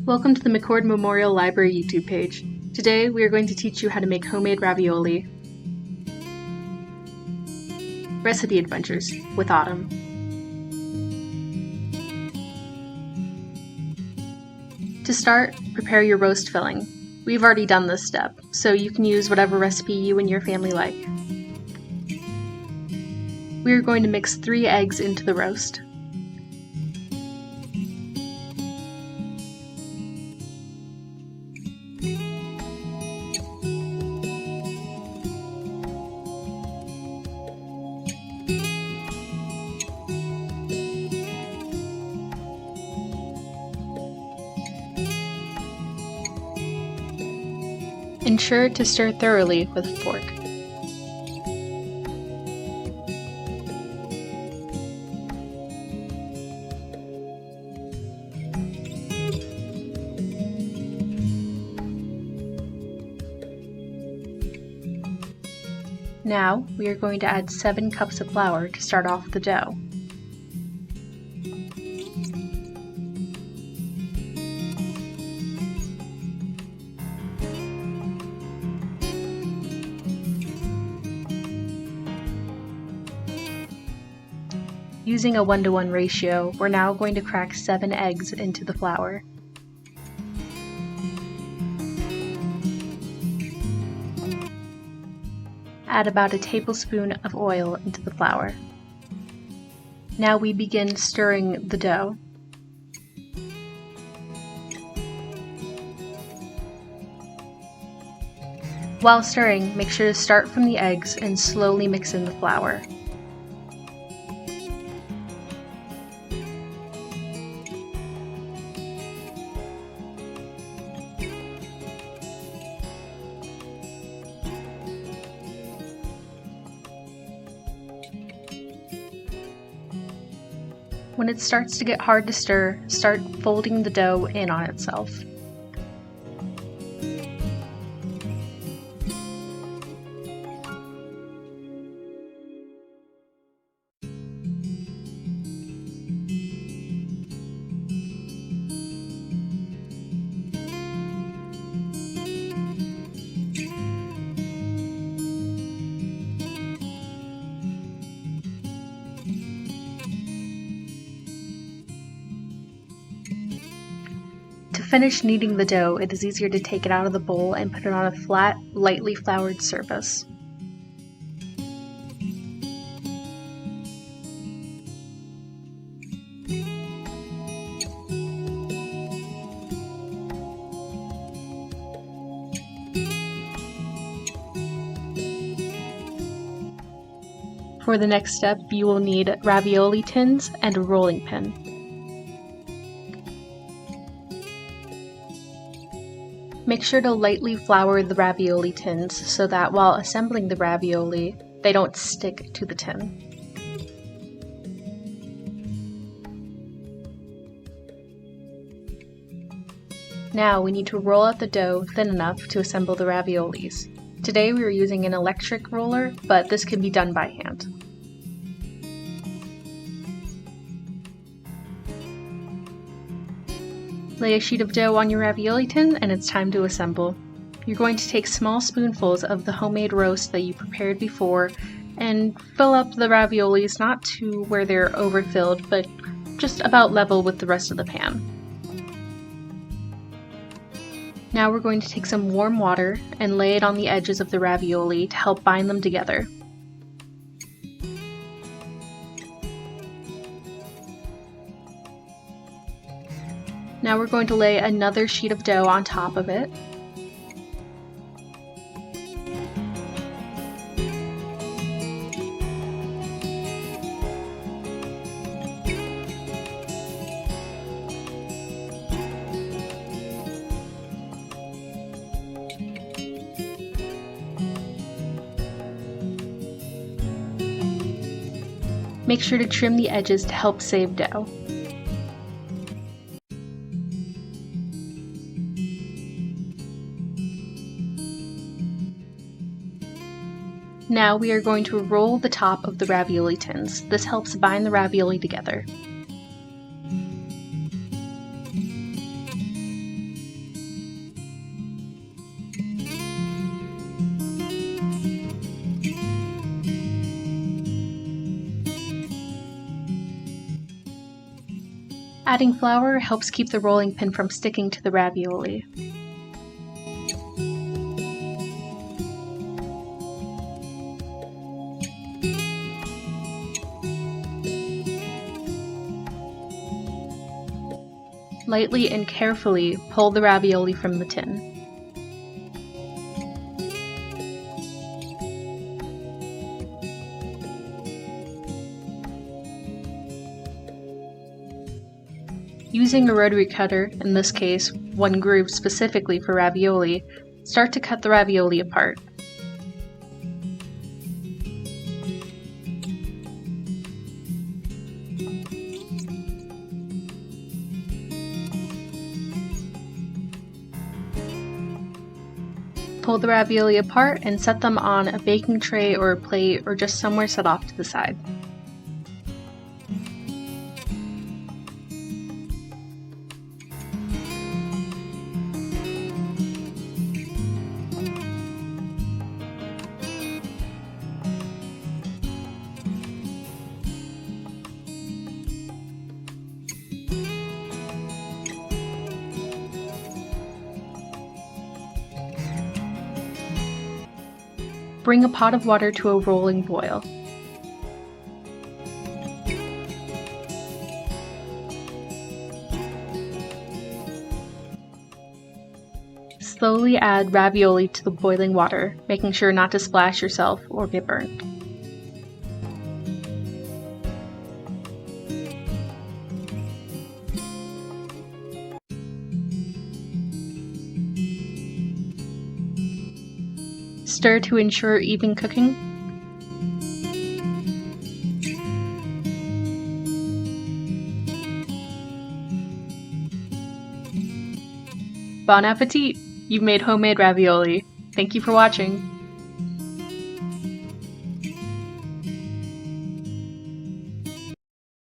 Welcome to the McCord Memorial Library YouTube page. Today we are going to teach you how to make homemade ravioli. Recipe Adventures with Autymn. To start, prepare your roast filling. We've already done this step, so you can use whatever recipe you and your family like. We are going to mix 3 eggs into the roast. Ensure to stir thoroughly with a fork. Now, we are going to add 7 cups of flour to start off the dough. Using a 1-to-1 ratio, we're now going to crack 7 eggs into the flour. Add about a tablespoon of oil into the flour. Now we begin stirring the dough. While stirring, make sure to start from the eggs and slowly mix in the flour. When it starts to get hard to stir, start folding the dough in on itself. To finish kneading the dough, it is easier to take it out of the bowl and put it on a flat, lightly floured surface. For the next step, you will need ravioli tins and a rolling pin. Make sure to lightly flour the ravioli tins so that while assembling the ravioli, they don't stick to the tin. Now we need to roll out the dough thin enough to assemble the raviolis. Today we are using an electric roller, but this can be done by hand. Lay a sheet of dough on your ravioli tin and it's time to assemble. You're going to take small spoonfuls of the homemade roast that you prepared before and fill up the raviolis not to where they're overfilled, but just about level with the rest of the pan. Now we're going to take some warm water and lay it on the edges of the ravioli to help bind them together. Now we're going to lay another sheet of dough on top of it. Make sure to trim the edges to help save dough. Now we are going to roll the top of the ravioli tins. This helps bind the ravioli together. Adding flour helps keep the rolling pin from sticking to the ravioli. Lightly and carefully pull the ravioli from the tin. Using a rotary cutter, in this case one grooved specifically for ravioli, start to cut the ravioli apart. Pull the ravioli apart and set them on a baking tray or a plate or just somewhere set off to the side. Bring a pot of water to a rolling boil. Slowly add ravioli to the boiling water, making sure not to splash yourself or get burned. Stir to ensure even cooking. Bon appetit! You've made homemade ravioli. Thank you for watching.